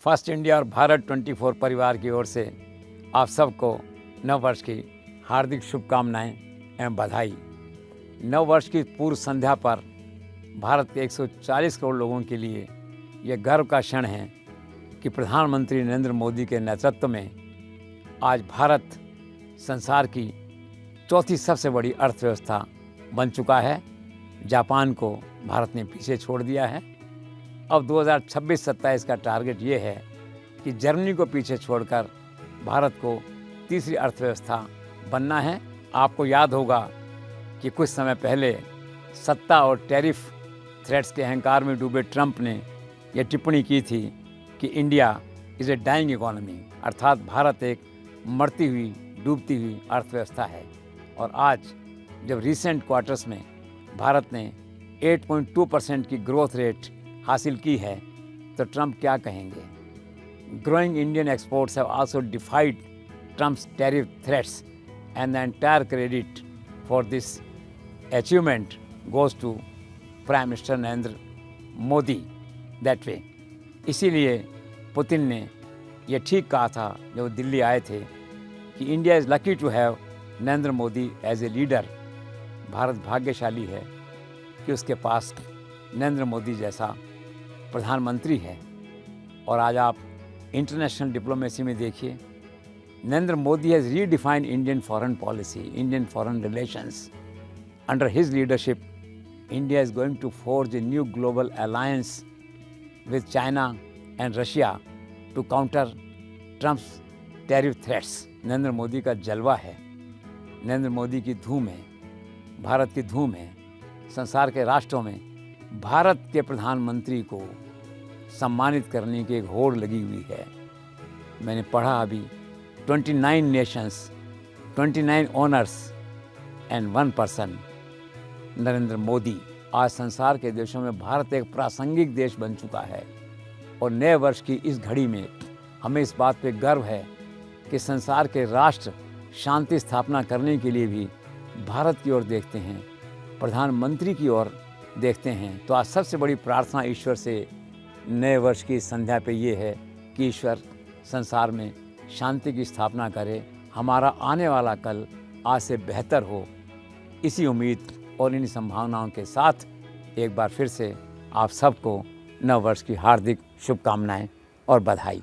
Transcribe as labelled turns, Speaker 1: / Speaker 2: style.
Speaker 1: First India और भारत 24 परिवार की ओर से आप सबको नव वर्ष की हार्दिक शुभकामनाएं एवं बधाई। नव वर्ष की पूर्व संध्या पर भारत के 140 करोड़ लोगों के लिए यह गर्व का क्षण है कि प्रधानमंत्री नरेंद्र मोदी के नेतृत्व में आज भारत संसार की चौथी सबसे बड़ी अर्थव्यवस्था बन चुका है। जापान को भारत ने पीछे छोड़ दिया है। अब 2026-27 का टारगेट ये है कि जर्मनी को पीछे छोड़कर भारत को तीसरी अर्थव्यवस्था बनना है। आपको याद होगा कि कुछ समय पहले सत्ता और टैरिफ थ्रेट्स के अहंकार में डूबे ट्रंप ने यह टिप्पणी की थी कि India is a dying economy, अर्थात भारत एक मरती हुई डूबती हुई अर्थव्यवस्था है। और आज जब रिसेंट क्वार्टर्स में भारत ने 8.2% की ग्रोथ रेट हासिल की है तो ट्रंप क्या कहेंगे। Growing Indian exports have also defied Trump's tariff threats and the entire credit for this achievement goes to prime minister Narendra Modi that way. इसीलिए पुतिन ने यह ठीक कहा था जब वो दिल्ली आए थे कि India is lucky to have Narendra Modi as a leader. भारत भाग्यशाली है कि उसके पास नरेंद्र मोदी जैसा प्रधानमंत्री है। और आज आप इंटरनेशनल डिप्लोमेसी में देखिए, Narendra Modi has redefined Indian foreign policy, Indian foreign relations. Under his leadership India is going to forge a new global alliance with China and Russia to counter Trump's tariff threats. Narendra Modi का जलवा है, नरेंद्र मोदी की धूम है, भारत की धूम है। संसार के राष्ट्रों में भारत के प्रधानमंत्री को सम्मानित करने की एक होड़ लगी हुई है। मैंने पढ़ा अभी 29 Nations, 29 honours and 1 person Narendra Modi. आज संसार के देशों में भारत एक प्रासंगिक देश बन चुका है। और नए वर्ष की इस घड़ी में हमें इस बात पे गर्व है कि संसार के राष्ट्र शांति स्थापना करने के लिए भी भारत की ओर देखते हैं, प्रधानमंत्री की ओर देखते हैं। तो आज सबसे बड़ी प्रार्थना ईश्वर से नए वर्ष की संध्या पे ये है कि ईश्वर संसार में शांति की स्थापना करे, हमारा आने वाला कल आज से बेहतर हो। इसी उम्मीद और इन संभावनाओं के साथ एक बार फिर से आप सबको नव वर्ष की हार्दिक शुभकामनाएं और बधाई।